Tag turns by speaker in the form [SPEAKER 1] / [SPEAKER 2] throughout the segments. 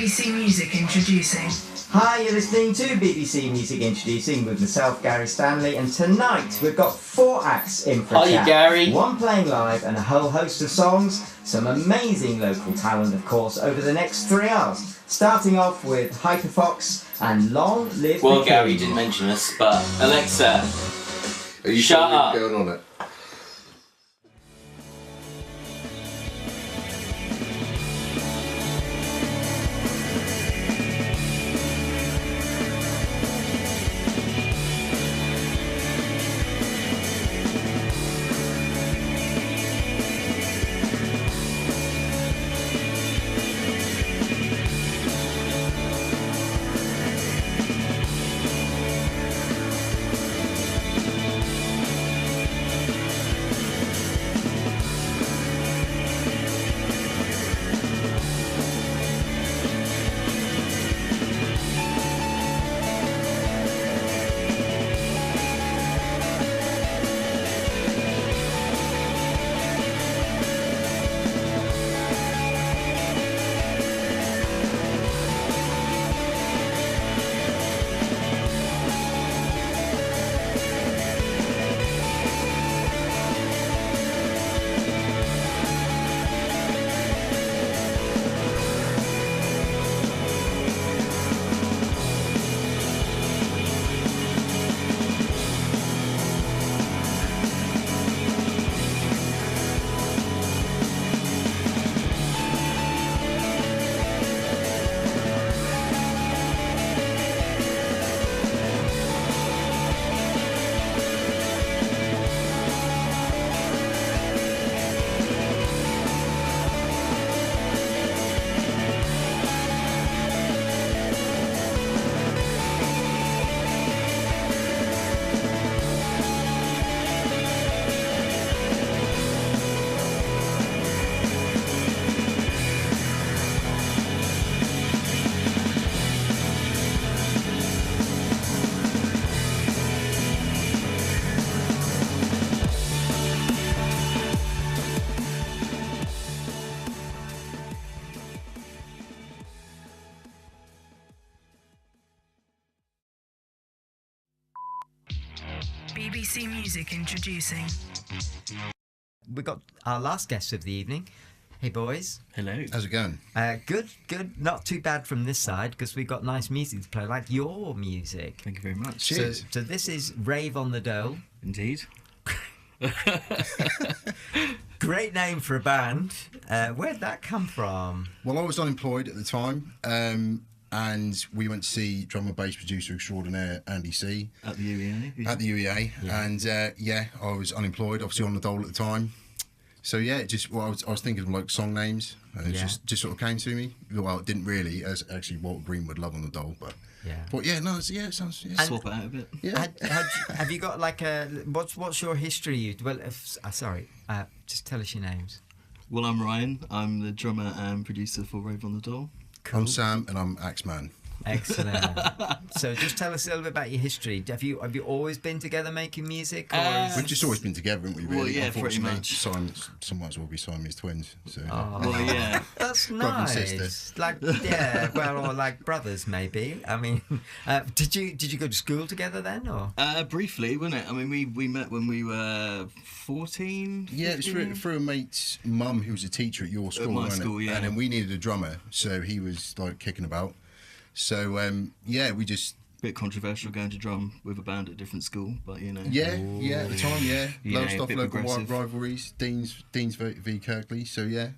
[SPEAKER 1] BBC Music introducing.
[SPEAKER 2] Hi, you're listening to BBC Music Introducing with myself, Gary Stanley, and tonight we've got 4 acts in for a chat.
[SPEAKER 3] Gary.
[SPEAKER 2] 1 playing live and a whole host of songs, some amazing local talent, of course, over the next 3 hours. Starting off with Hyperfox and Long Live the King.
[SPEAKER 3] Gary didn't mention us, but Alexa,
[SPEAKER 4] Are you
[SPEAKER 3] shut
[SPEAKER 4] sure
[SPEAKER 3] up.
[SPEAKER 4] you're going on it?
[SPEAKER 1] BBC Music introducing.
[SPEAKER 2] We've got our last guest of the evening. Hey, boys.
[SPEAKER 3] Hello.
[SPEAKER 4] How's it going?
[SPEAKER 2] Good. Not too bad from this side, because we've got nice music to play, like your music.
[SPEAKER 3] Thank you very much.
[SPEAKER 4] Cheers.
[SPEAKER 2] So this is Rave on the Dole.
[SPEAKER 3] Indeed.
[SPEAKER 2] Great name for a band. Where'd that come from?
[SPEAKER 4] Well, I was unemployed at the time, and we went to see drum and bass producer extraordinaire Andy C.
[SPEAKER 3] At the UEA.
[SPEAKER 4] At the UEA,
[SPEAKER 2] Yeah.
[SPEAKER 4] and I was unemployed, obviously on the Dole at the time. So yeah, I was thinking of like song names, and it just sort of came to me. Well, it didn't really, as actually Walter Greenwood, Love on the Dole, but it sounds. Yeah.
[SPEAKER 3] Swap it out a bit.
[SPEAKER 4] Yeah.
[SPEAKER 2] Have you got like a what's your history? Well, just tell us your names.
[SPEAKER 5] Well, I'm Ryan. I'm the drummer and producer for Rave on the Dole.
[SPEAKER 2] Cool.
[SPEAKER 4] I'm Sam, and I'm Axeman.
[SPEAKER 2] Excellent. So just tell us a little bit about your history. Have you always been together making music? Or
[SPEAKER 4] We've just always been together, haven't we? Really?
[SPEAKER 5] Well, yeah, pretty
[SPEAKER 4] Unfortunately,
[SPEAKER 5] much.
[SPEAKER 4] Some might as well be Siamese twins. So.
[SPEAKER 5] Well, yeah.
[SPEAKER 2] That's
[SPEAKER 4] Brother and
[SPEAKER 2] nice.
[SPEAKER 4] sister.
[SPEAKER 2] Like or like brothers maybe. I mean, did you go to school together then, or?
[SPEAKER 5] Briefly, wasn't it? I mean, we met when we were 14.
[SPEAKER 4] Yeah, it was
[SPEAKER 5] 15?
[SPEAKER 4] through a mate's mum who was a teacher at your school,
[SPEAKER 5] my
[SPEAKER 4] wasn't
[SPEAKER 5] school,
[SPEAKER 4] it?
[SPEAKER 5] yeah.
[SPEAKER 4] And then we needed a drummer, so he was like kicking about. So we just
[SPEAKER 5] Bit controversial going to drum with a band at a different school, but you know.
[SPEAKER 4] at the time,
[SPEAKER 5] You
[SPEAKER 4] low
[SPEAKER 5] know,
[SPEAKER 4] stuff,
[SPEAKER 5] bit
[SPEAKER 4] local
[SPEAKER 5] progressive.
[SPEAKER 4] rivalries, Dean's v Kirkley. So yeah,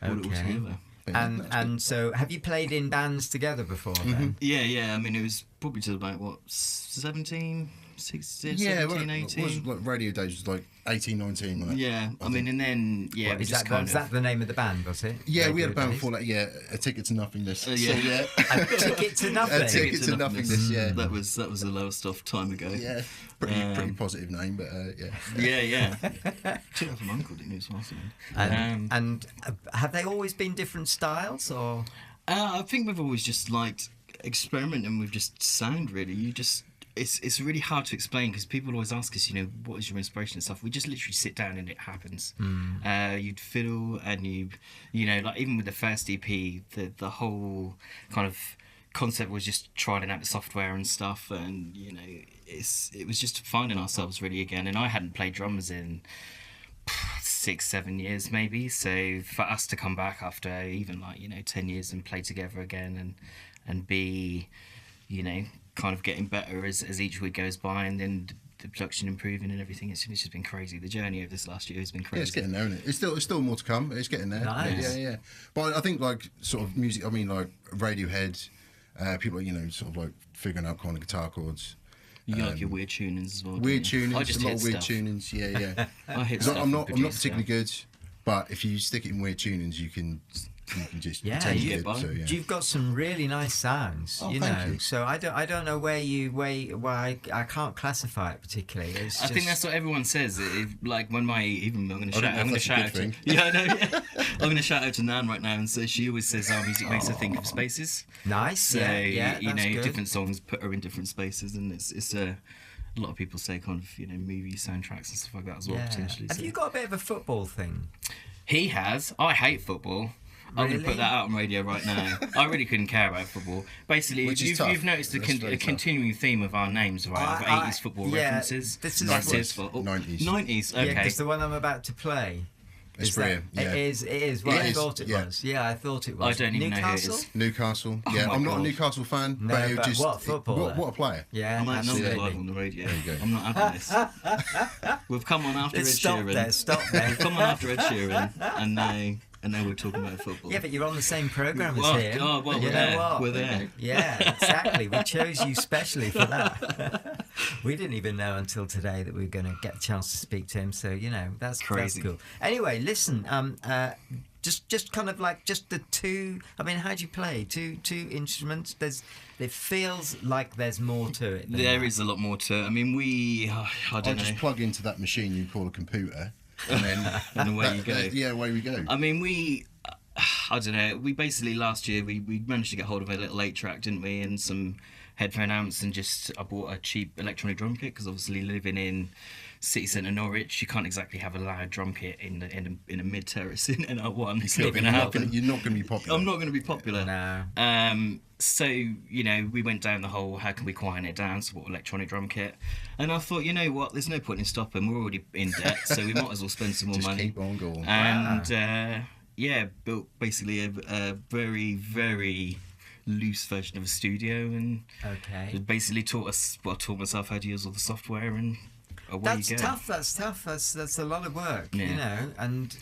[SPEAKER 5] Put it all together.
[SPEAKER 2] And so, have you played in bands together before then?
[SPEAKER 5] Yeah. I mean, it was probably till about, 17, 16,
[SPEAKER 4] yeah,
[SPEAKER 5] 17,
[SPEAKER 4] well,
[SPEAKER 5] 18.
[SPEAKER 4] it was like radio days was like 18, 19. Wasn't it?
[SPEAKER 5] Yeah, I mean, and then,
[SPEAKER 2] What,
[SPEAKER 5] we
[SPEAKER 2] is
[SPEAKER 5] just
[SPEAKER 2] that the name of the band, was it?
[SPEAKER 4] Yeah, we had a
[SPEAKER 2] Radio
[SPEAKER 4] band
[SPEAKER 2] Days?
[SPEAKER 4] before that. Yeah, A Ticket to Nothingness.
[SPEAKER 5] Yeah.
[SPEAKER 4] So, yeah.
[SPEAKER 2] A Ticket to Nothing.
[SPEAKER 4] A Ticket to Nothingness. Yeah,
[SPEAKER 5] That was the lowest stuff time ago.
[SPEAKER 4] yeah, pretty positive name, but yeah.
[SPEAKER 5] Yeah. Should have an uncle, didn't you, as well?
[SPEAKER 2] And have they always been different styles, or?
[SPEAKER 5] I think we've always just liked experimenting with just sound, really. it's really hard to explain because people always ask us, what is your inspiration and stuff. We just literally sit down and it happens. You'd fiddle and like even with the first EP, the whole kind of concept was just trying out the software and stuff, and it was just finding ourselves really again. And I hadn't played drums in 6-7 years maybe, so for us to come back after even 10 years and play together again and be kind of getting better as each week goes by, and then the production improving and everything, it's just been crazy. The journey of this last year has been crazy.
[SPEAKER 4] Yeah, it's getting there, isn't it? It's still more to come. It's getting there.
[SPEAKER 2] Nice.
[SPEAKER 4] Yeah. But I think like sort of music, I mean like Radiohead, people sort of like figuring out kind of guitar chords.
[SPEAKER 5] You like your weird tunings as well.
[SPEAKER 4] Weird
[SPEAKER 5] don't you?
[SPEAKER 4] tunings,
[SPEAKER 5] I just
[SPEAKER 4] a lot
[SPEAKER 5] hit
[SPEAKER 4] of weird
[SPEAKER 5] stuff.
[SPEAKER 4] tunings. Yeah.
[SPEAKER 5] I hit
[SPEAKER 4] 'Cause
[SPEAKER 5] stuff
[SPEAKER 4] I'm not
[SPEAKER 5] and produce
[SPEAKER 4] particularly
[SPEAKER 5] stuff.
[SPEAKER 4] good, but if you stick it in weird tunings, you can just
[SPEAKER 2] Yeah,
[SPEAKER 4] pretend
[SPEAKER 2] you
[SPEAKER 4] you're
[SPEAKER 5] get
[SPEAKER 4] good.
[SPEAKER 5] by.
[SPEAKER 4] So, yeah.
[SPEAKER 2] You've got some really nice sounds,
[SPEAKER 4] Oh,
[SPEAKER 2] you
[SPEAKER 4] thank
[SPEAKER 2] know.
[SPEAKER 4] you.
[SPEAKER 2] So I don't know why I can't classify it particularly. It's
[SPEAKER 5] I think that's what everyone says. Like when I'm going to
[SPEAKER 4] I
[SPEAKER 5] shout.
[SPEAKER 4] don't know
[SPEAKER 5] I'm going to
[SPEAKER 4] if that's a
[SPEAKER 5] shout
[SPEAKER 4] good
[SPEAKER 5] out.
[SPEAKER 4] thing.
[SPEAKER 5] Yeah, I know. Yeah. I'm going to shout out to Nan right now, and so she always says our music makes her think of spaces.
[SPEAKER 2] nice.
[SPEAKER 5] So
[SPEAKER 2] yeah, that's good.
[SPEAKER 5] different songs put her in different spaces, and it's a lot of people say kind of movie soundtracks and stuff like that as well,
[SPEAKER 2] Yeah.
[SPEAKER 5] potentially.
[SPEAKER 2] Have
[SPEAKER 5] so.
[SPEAKER 2] you got a bit of a football thing?
[SPEAKER 5] He has. I hate football. I'm going to
[SPEAKER 2] Really?
[SPEAKER 5] put that out on radio right now. I really couldn't care about football. Basically,
[SPEAKER 4] Which is
[SPEAKER 5] you've,
[SPEAKER 4] tough.
[SPEAKER 5] you've noticed
[SPEAKER 4] That's very
[SPEAKER 5] a
[SPEAKER 4] tough.
[SPEAKER 5] continuing theme of our names, right? Of 80s football references.
[SPEAKER 2] This is
[SPEAKER 5] That's
[SPEAKER 2] what-
[SPEAKER 5] his fault.
[SPEAKER 4] 90s.
[SPEAKER 5] 90s,
[SPEAKER 2] Yeah,
[SPEAKER 5] okay.
[SPEAKER 2] because the one I'm about to play.
[SPEAKER 4] It's brilliant. Yeah.
[SPEAKER 2] It is what
[SPEAKER 4] It
[SPEAKER 2] I
[SPEAKER 4] is,
[SPEAKER 2] thought it
[SPEAKER 4] yeah.
[SPEAKER 2] was. Yeah, I thought it was.
[SPEAKER 5] I don't even know who it
[SPEAKER 2] Newcastle?
[SPEAKER 5] is.
[SPEAKER 4] Newcastle. Yeah,
[SPEAKER 5] my
[SPEAKER 4] I'm not a
[SPEAKER 5] God.
[SPEAKER 4] Newcastle fan,
[SPEAKER 2] No,
[SPEAKER 4] but it
[SPEAKER 2] but
[SPEAKER 4] just
[SPEAKER 2] what footballer?
[SPEAKER 4] what a player.
[SPEAKER 2] Yeah,
[SPEAKER 5] I'm not
[SPEAKER 2] absolutely.
[SPEAKER 5] live on the radio.
[SPEAKER 4] There you go.
[SPEAKER 5] I'm not having this. We've come on after Ed
[SPEAKER 2] Stop
[SPEAKER 5] Sheeran.
[SPEAKER 2] there, stop there.
[SPEAKER 5] We've come on after Ed Sheeran, and now we're talking about football.
[SPEAKER 2] Yeah, but you're on the same programme as
[SPEAKER 5] Well,
[SPEAKER 2] him.
[SPEAKER 5] oh, well,
[SPEAKER 2] you
[SPEAKER 5] we're
[SPEAKER 2] know
[SPEAKER 5] there.
[SPEAKER 2] what?
[SPEAKER 5] We're there.
[SPEAKER 2] Yeah, exactly. We chose you specially for that. We didn't even know until today that we were going to get a chance to speak to him. So that's
[SPEAKER 5] Crazy.
[SPEAKER 2] That's cool. Anyway, listen. Just kind of like just the two. I mean, how do you play two instruments? It feels like there's more to it. Than
[SPEAKER 5] There
[SPEAKER 2] that.
[SPEAKER 5] is a lot more to it. I mean, I
[SPEAKER 4] I
[SPEAKER 5] don't know.
[SPEAKER 4] just plug into that machine you call a computer, and then
[SPEAKER 5] And away you go.
[SPEAKER 4] Yeah, away we go.
[SPEAKER 5] I mean, I don't know. We basically last year we managed to get hold of a little 8-track, didn't we, and some headphone amps, and I bought a cheap electronic drum kit because obviously living in city centre Norwich, you can't exactly have a loud drum kit in a mid terrace in NR1. It's not going to happen.
[SPEAKER 4] You're not going to be popular.
[SPEAKER 5] I'm not going to be popular.
[SPEAKER 2] No.
[SPEAKER 5] So, we went down the whole, how can we quieten it down, so what electronic drum kit. And I thought, you know what, there's no point in stopping, we're already in debt, so we might as well spend some more
[SPEAKER 4] Just
[SPEAKER 5] money.
[SPEAKER 4] keep on going.
[SPEAKER 5] And, built basically a very, very loose version of a studio, and
[SPEAKER 2] Okay.
[SPEAKER 5] it basically taught myself how to use all the software, and away
[SPEAKER 2] That's
[SPEAKER 5] you go.
[SPEAKER 2] tough. That's a lot of work,
[SPEAKER 5] Yeah.
[SPEAKER 2] and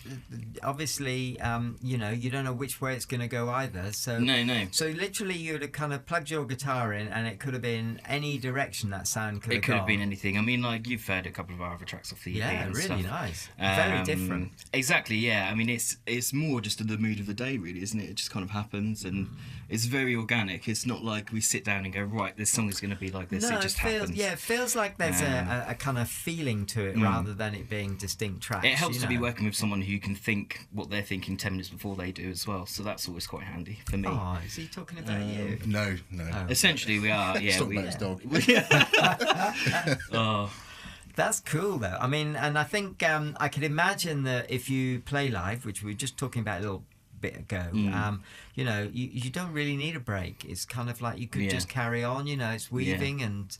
[SPEAKER 2] obviously, you don't know which way it's going to go either. So
[SPEAKER 5] No.
[SPEAKER 2] So literally, you'd have kind of plugged your guitar in, and it could have been any direction that sound could have
[SPEAKER 5] It could have
[SPEAKER 2] gone.
[SPEAKER 5] been anything. I mean, like, you've heard a couple of our other tracks off the EP
[SPEAKER 2] Yeah,
[SPEAKER 5] and
[SPEAKER 2] really
[SPEAKER 5] stuff.
[SPEAKER 2] nice. Very different.
[SPEAKER 5] Exactly, yeah. I mean, it's more just the mood of the day, really, isn't it? It just kind of happens, and it's very organic. It's not like we sit down and go, right, this song is going to be like this.
[SPEAKER 2] No,
[SPEAKER 5] It just
[SPEAKER 2] feels
[SPEAKER 5] happens.
[SPEAKER 2] yeah, it feels like there's a kind of feeling to it rather than it being distinct tracks.
[SPEAKER 5] It helps
[SPEAKER 2] you
[SPEAKER 5] to be
[SPEAKER 2] know.
[SPEAKER 5] working with someone who can think what they're thinking 10 minutes before they do as well. So that's always quite handy for me.
[SPEAKER 2] Oh, is he talking about you?
[SPEAKER 4] No.
[SPEAKER 2] Oh.
[SPEAKER 5] Essentially, we are. Yeah,
[SPEAKER 4] Stop
[SPEAKER 5] we.
[SPEAKER 4] about his dog.
[SPEAKER 5] Oh,
[SPEAKER 2] That's cool, though. I mean, and I think I could imagine that if you play live, which we were just talking about a little bit ago, you don't really need a break. It's kind of like you could
[SPEAKER 5] Yeah.
[SPEAKER 2] just carry on. It's weaving and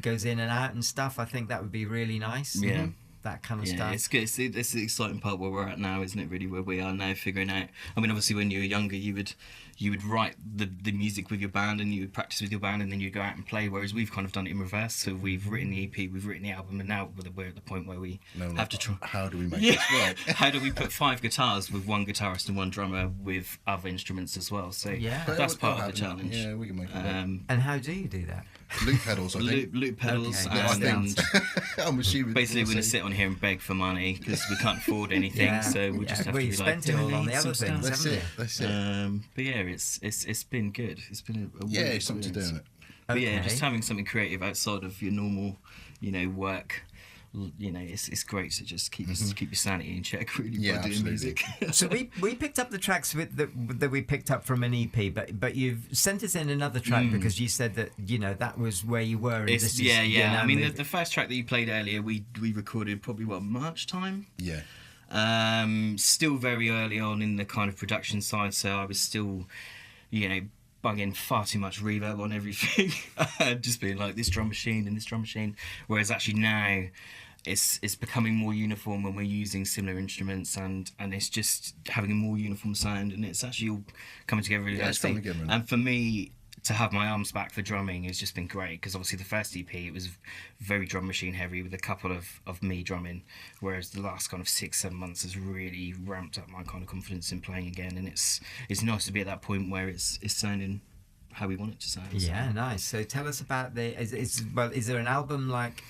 [SPEAKER 2] goes in and out and stuff. I think that would be really nice.
[SPEAKER 5] Yeah.
[SPEAKER 2] That kind of
[SPEAKER 5] yeah,
[SPEAKER 2] stuff.
[SPEAKER 5] it's good. It's the exciting part where we're at now, isn't it? Really, where we are now, figuring out. I mean, obviously, when you were younger, you would write the music with your band, and you would practice with your band, and then you go out and play. Whereas we've kind of done it in reverse. So we've written the EP, we've written the album, and now we're at the point where we have to try.
[SPEAKER 4] How do we make this work?
[SPEAKER 5] How do we put 5 guitars with 1 guitarist and 1 drummer with other instruments as well? So
[SPEAKER 2] Yeah.
[SPEAKER 4] But
[SPEAKER 5] that's
[SPEAKER 4] it'll
[SPEAKER 5] part of the
[SPEAKER 4] happen.
[SPEAKER 5] challenge.
[SPEAKER 4] Yeah, we can make it work.
[SPEAKER 2] And how do you do that?
[SPEAKER 4] Loop pedals, I think.
[SPEAKER 5] Loop pedals,
[SPEAKER 2] Okay.
[SPEAKER 4] I
[SPEAKER 5] and
[SPEAKER 4] think. I'm assuming.
[SPEAKER 5] basically we're going to sit on here and beg for money because we can't afford anything.
[SPEAKER 2] Yeah.
[SPEAKER 5] So we just have
[SPEAKER 2] Well,
[SPEAKER 5] to
[SPEAKER 2] you
[SPEAKER 5] be
[SPEAKER 2] spent
[SPEAKER 5] like,
[SPEAKER 2] it all on the
[SPEAKER 5] donate
[SPEAKER 2] other
[SPEAKER 5] some
[SPEAKER 2] things,
[SPEAKER 5] stuff.
[SPEAKER 4] That's
[SPEAKER 2] haven't
[SPEAKER 4] it.
[SPEAKER 2] you?
[SPEAKER 4] That's it.
[SPEAKER 5] But yeah, it's been good. It's been a
[SPEAKER 4] Yeah,
[SPEAKER 5] wonderful
[SPEAKER 4] it's something to do
[SPEAKER 5] experience.
[SPEAKER 4] in it.
[SPEAKER 5] But yeah,
[SPEAKER 2] Okay.
[SPEAKER 5] just having something creative outside of your normal, work you know, it's great to just keep your sanity in check, really,
[SPEAKER 4] Yeah,
[SPEAKER 5] by doing
[SPEAKER 4] absolutely.
[SPEAKER 5] music.
[SPEAKER 2] So we picked up the tracks that we picked up from an EP, but you've sent us in another track because you said that, you know, that was where you were. And
[SPEAKER 5] It's,
[SPEAKER 2] this is,
[SPEAKER 5] yeah.
[SPEAKER 2] you're now
[SPEAKER 5] I mean,
[SPEAKER 2] moving.
[SPEAKER 5] the first track that you played earlier, we recorded probably March time.
[SPEAKER 4] Yeah.
[SPEAKER 5] Still very early on in the kind of production side, so I was still, you know, bugging far too much reverb on everything, just being like this drum machine and this drum machine. Whereas actually now, it's becoming more uniform when we're using similar instruments, and it's just having a more uniform sound, and it's actually all coming together really
[SPEAKER 4] Yeah, it's
[SPEAKER 5] nicely.
[SPEAKER 4] coming together.
[SPEAKER 5] And for me, to have my arms back for drumming has just been great, because obviously the first EP, it was very drum machine heavy with a couple of me drumming, whereas the last kind of 6-7 months has really ramped up my kind of confidence in playing again, and it's nice to be at that point where it's sounding how we want it to sound.
[SPEAKER 2] Yeah, nice. So tell us about is there an album like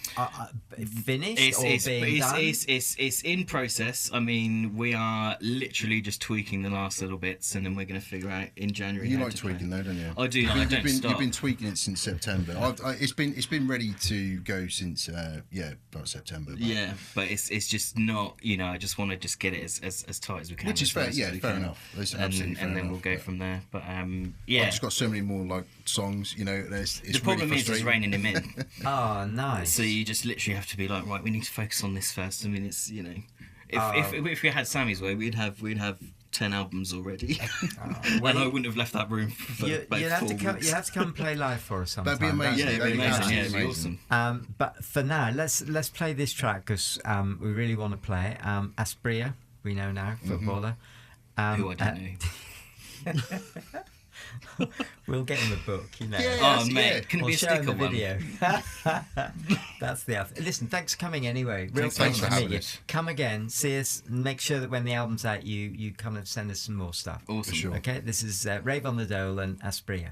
[SPEAKER 2] finished or being done?
[SPEAKER 5] It's in process. I mean, we are literally just tweaking the last little bits, and then we're going to figure out in January.
[SPEAKER 4] You
[SPEAKER 5] how
[SPEAKER 4] like
[SPEAKER 5] to play.
[SPEAKER 4] tweaking though, don't you?
[SPEAKER 5] I do. I don't stop.
[SPEAKER 4] You've been tweaking it since September. It's been ready to go since about September. But.
[SPEAKER 5] Yeah, but it's just not. You know, I just want to just get it as tight as we can.
[SPEAKER 4] Which is
[SPEAKER 5] as
[SPEAKER 4] fair.
[SPEAKER 5] fast
[SPEAKER 4] Yeah,
[SPEAKER 5] as we
[SPEAKER 4] fair
[SPEAKER 5] can.
[SPEAKER 4] enough. That's absolutely fair
[SPEAKER 5] and then
[SPEAKER 4] enough,
[SPEAKER 5] we'll go
[SPEAKER 4] but-
[SPEAKER 5] from there. But
[SPEAKER 4] I've
[SPEAKER 5] yeah.
[SPEAKER 4] just got so many more like songs. You know, it's
[SPEAKER 5] The problem
[SPEAKER 4] really
[SPEAKER 5] is it's
[SPEAKER 4] frustrating.
[SPEAKER 5] reining him in.
[SPEAKER 2] Oh, nice.
[SPEAKER 5] So you just literally have to be like, right, we need to focus on this first. I mean, it's, you know, if we had Sammy's way, we'd have 10 albums already, and I wouldn't have left that room for about
[SPEAKER 2] you'd have
[SPEAKER 5] 4
[SPEAKER 2] to come.
[SPEAKER 5] weeks.
[SPEAKER 2] You have to come play live for us sometime.
[SPEAKER 4] That'd be amazing.
[SPEAKER 5] Yeah, it'd be
[SPEAKER 4] That'd
[SPEAKER 5] amazing. Yeah,
[SPEAKER 4] absolutely
[SPEAKER 5] it'd be
[SPEAKER 4] amazing.
[SPEAKER 5] awesome.
[SPEAKER 2] But for now, let's play this track because we really want to play it. Aspria, we know now, footballer.
[SPEAKER 5] Who I don't know.
[SPEAKER 2] We'll get in the book, you know.
[SPEAKER 4] Yeah.
[SPEAKER 5] Oh,
[SPEAKER 4] Yes,
[SPEAKER 5] mate,
[SPEAKER 4] yeah.
[SPEAKER 5] can it
[SPEAKER 2] We'll
[SPEAKER 5] be a
[SPEAKER 2] show him
[SPEAKER 5] sticker
[SPEAKER 2] the
[SPEAKER 5] one?
[SPEAKER 2] video. That's the outfit. Listen, thanks for coming anyway. Real
[SPEAKER 4] Thanks
[SPEAKER 2] pleasure
[SPEAKER 4] for
[SPEAKER 2] to meet
[SPEAKER 4] having
[SPEAKER 2] you.
[SPEAKER 4] us.
[SPEAKER 2] Come again, see us, make sure that when the album's out, you come and send us some more stuff.
[SPEAKER 5] Awesome.
[SPEAKER 4] For sure.
[SPEAKER 2] Okay, this is Rave on the Dole and Aspria.